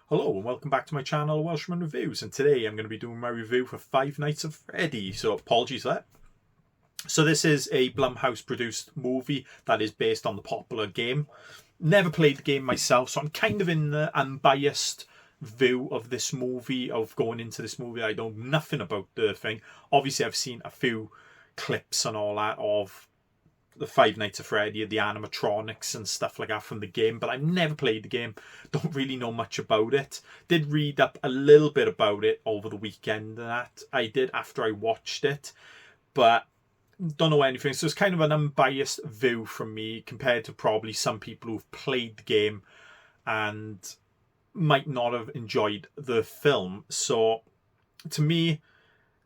Hello and welcome back to my channel, Welshman Reviews, and today I'm going to be doing my review for Five Nights at Freddy, so apologies for that. So this is a Blumhouse produced movie that is based on the popular game. Never played the game myself, so I'm kind of in the unbiased view of this movie, of going into this movie. I know nothing about the thing. Obviously I've seen a few clips and all that of the Five Nights at Freddy, the animatronics and stuff like that from the game, but I've never played the game, don't really know much about it. Did read up a little bit about it over the weekend, that I did after I watched it, but don't know anything. So it's kind of an unbiased view from me compared to probably some people who've played the game and might not have enjoyed the film. So to me,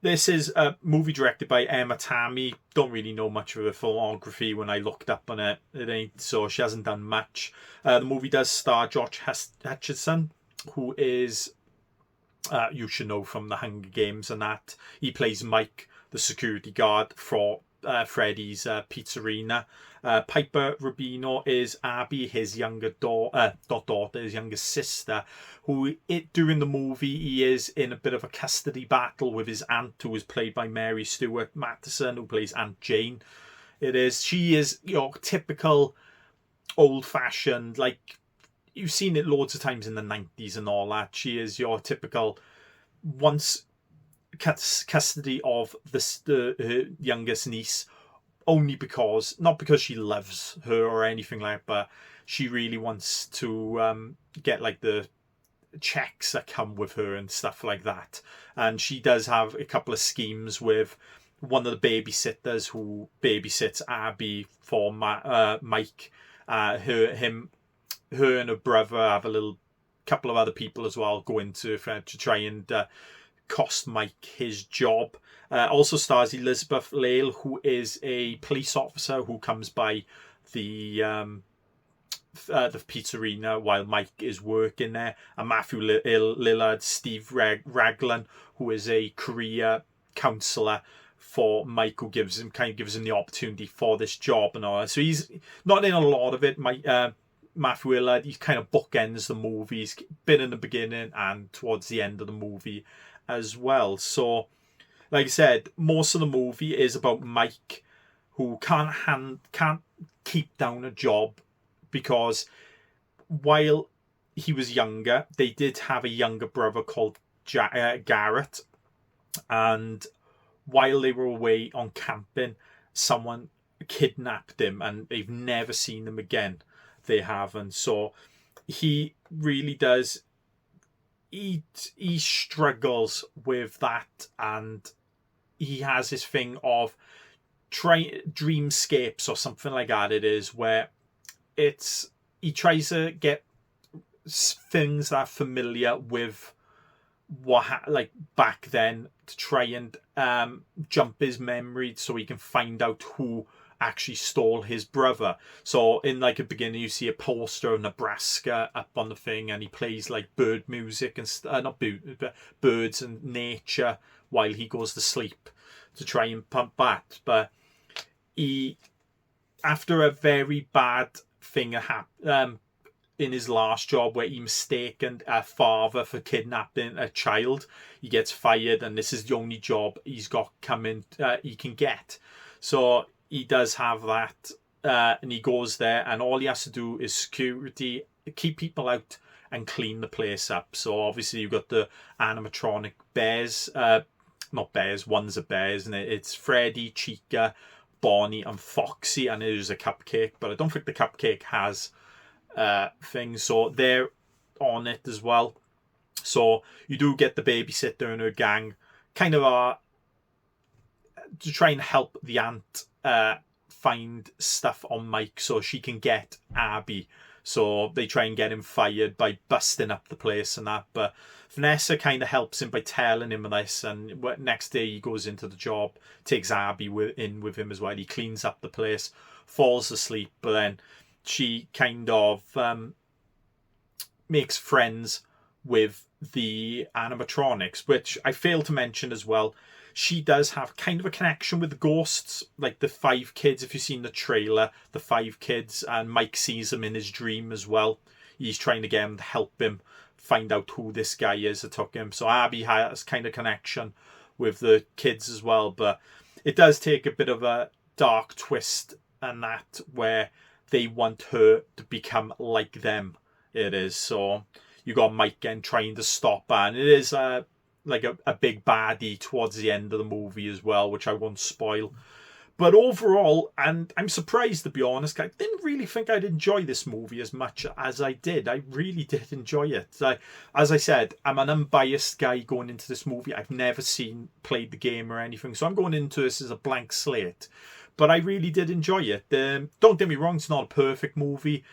this is a movie directed by Emma Tammy. Don't really know much of her filmography. When I looked up on it, it ain't, so she hasn't done much. The movie does star Josh Hutcherson, who is, you should know from the Hunger Games and that. He plays Mike, the security guard for Freddy's pizzeria. Piper Rubino is Abby, his younger his younger sister, who during the movie he is in a bit of a custody battle with his aunt, who is played by Mary Stuart Matheson, who plays Aunt Jane. She is your typical old-fashioned, like you've seen it loads of times in the 90s and all that. She is your typical once custody of her youngest niece, only because, not because she loves her or anything like that, but she really wants to get like the checks that come with her and stuff like that. And she does have a couple of schemes with one of the babysitters who babysits Abby for Mike. Her and her brother have a little couple of other people as well go into to try and cost Mike his job. Also stars Elizabeth Lale, who is a police officer who comes by the pizzeria while Mike is working there, and Matthew Lillard, Steve Raglan, who is a career counsellor for Mike, who gives him the opportunity for this job and all that. So he's not in a lot of it. Matthew Lillard, he kind of bookends the movie. He's been in the beginning and towards the end of the movie as well. So like I said, most of the movie is about Mike, who can't keep down a job, because while he was younger, they did have a younger brother called Garrett, and while they were away on camping, someone kidnapped him and they've never seen him again. They haven't. So he really does, he struggles with that, and he has his thing of dreamscapes or something like that. It is where he tries to get things that are familiar with like back then, to try and jump his memory so he can find out who actually stole his brother. So in like a beginning, you see a poster of Nebraska up on the thing, and he plays like bird music and not birds and nature while he goes to sleep to try and pump that. But he, after a very bad thing in his last job where he mistaken a father for kidnapping a child, he gets fired, and this is the only job he's got coming he can get. So he does have that, and he goes there, and all he has to do is security, keep people out and clean the place up. So obviously you've got the animatronic bears, not bears, one's a bears, and it's Freddy, Chica, Bonnie and Foxy, and there's a cupcake, but I don't think the cupcake has things, so they're on it as well. So you do get the babysitter and her gang kind of are to try and help the aunt find stuff on Mike so she can get Abby. So they try and get him fired by busting up the place and that, but Vanessa kind of helps him by telling him this, and next day he goes into the job, takes Abby in with him as well. He cleans up the place, falls asleep, but then she kind of makes friends with the animatronics, which I failed to mention as well. She does have kind of a connection with the ghosts, like the five kids. If you've seen the trailer, the five kids, and Mike sees them in his dream as well. He's trying to get him to help him find out who this guy is that took him. So Abby has kind of connection with the kids as well, but it does take a bit of a dark twist and that where they want her to become like them. It is. So you got Mike again trying to stop her, and it is like a big baddie towards the end of the movie as well, which I won't spoil. But overall, and I'm surprised to be honest, I didn't really think I'd enjoy this movie as much as I did. I really did enjoy it. As I said, I'm an unbiased guy going into this movie. I've never played the game or anything, so I'm going into this as a blank slate. But I really did enjoy it. Don't get me wrong, it's not a perfect movie.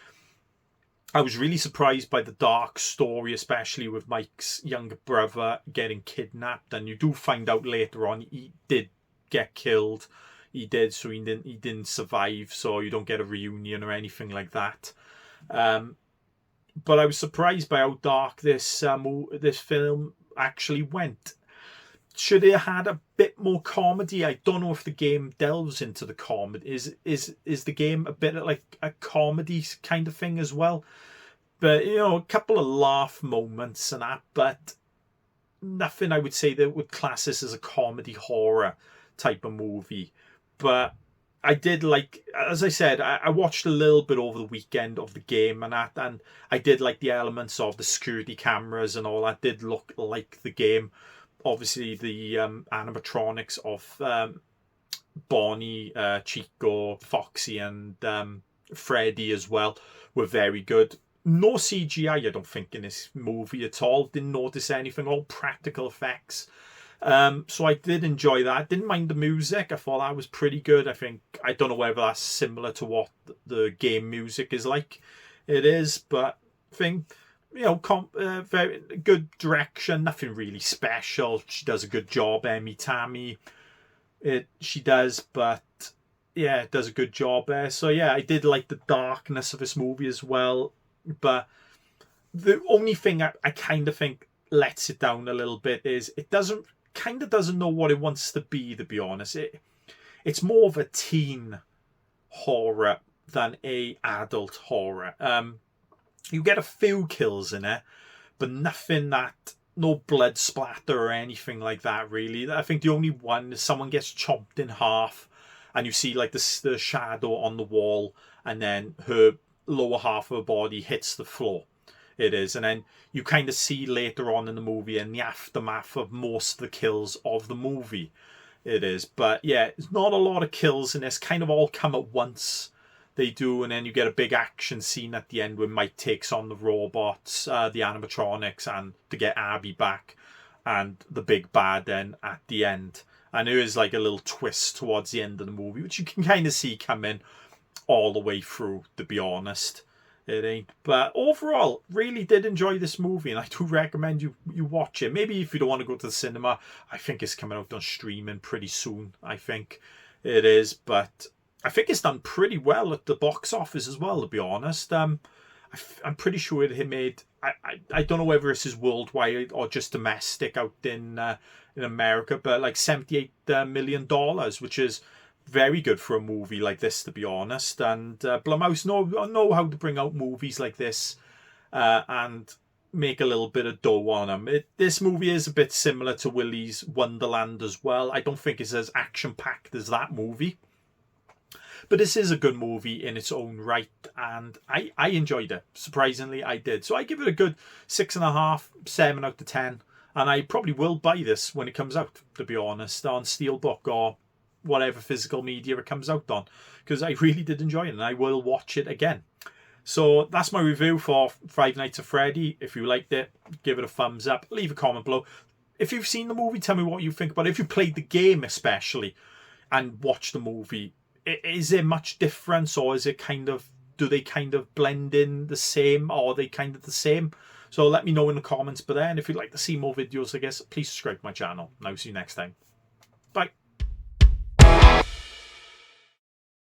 I was really surprised by the dark story, especially with Mike's younger brother getting kidnapped, and you do find out later on he did get killed. He did, so he didn't survive, so you don't get a reunion or anything like that. But I was surprised by how dark this film actually went. Should it have had a bit more comedy? I don't know if the game delves into the comedy. Is the game a bit like a comedy kind of thing as well? But, you know, a couple of laugh moments and that, but nothing I would say that would class this as a comedy horror type of movie. But I did like, as I said, I watched a little bit over the weekend of the game and that, and I did like the elements of the security cameras and all that did look like the game. Obviously, the animatronics of Bonnie, Chico, Foxy, and Freddy as well were very good. No CGI, I don't think, in this movie at all. Didn't notice anything. All practical effects. So I did enjoy that. Didn't mind the music. I thought that was pretty good. I don't know whether that's similar to what the game music is like. It is, but I think, you know, very good direction. Nothing really special. She does a good job, Emmy Tammy. She does, but yeah, it does a good job there. So yeah, I did like the darkness of this movie as well. But the only thing I kind of think lets it down a little bit is it doesn't know what it wants to be honest. It's more of a teen horror than a adult horror. You get a few kills in it, but no blood splatter or anything like that really. I think the only one is someone gets chopped in half and you see like the shadow on the wall, and then her lower half of her body hits the floor. It is, and then you kind of see later on in the movie in the aftermath of most of the kills of the movie. It is, but yeah, it's not a lot of kills in this. Kind of all come at once. They do, and then you get a big action scene at the end where Mike takes on the robots, the animatronics, and to get Abby back, and the big bad then at the end. And there is like a little twist towards the end of the movie, which you can kind of see coming all the way through, to be honest. It ain't. But overall, really did enjoy this movie, and I do recommend you watch it. Maybe if you don't want to go to the cinema, I think it's coming out on streaming pretty soon. I think it is, but I think it's done pretty well at the box office as well, to be honest. I'm pretty sure it made. I don't know whether this is worldwide or just domestic out in America, but like $78 million, which is very good for a movie like this, to be honest. And Blumhouse know how to bring out movies like this and make a little bit of dough on them. This movie is a bit similar to Willy's Wonderland as well. I don't think it's as action-packed as that movie, but this is a good movie in its own right, and I enjoyed it. Surprisingly, I did. So I give it a good 6.5, 7 out of 10, and I probably will buy this when it comes out, to be honest, on Steelbook or whatever physical media it comes out on, because I really did enjoy it and I will watch it again. So that's my review for Five Nights at Freddy. If you liked it, give it a thumbs up, leave a comment below. If you've seen the movie, tell me what you think about it. If you played the game especially and watched the movie, is there much difference, or is it do they kind of blend in the same, or are they kind of the same? So let me know in the comments below, and if you'd like to see more videos, I guess, please subscribe to my channel. And I'll see you next time. Bye.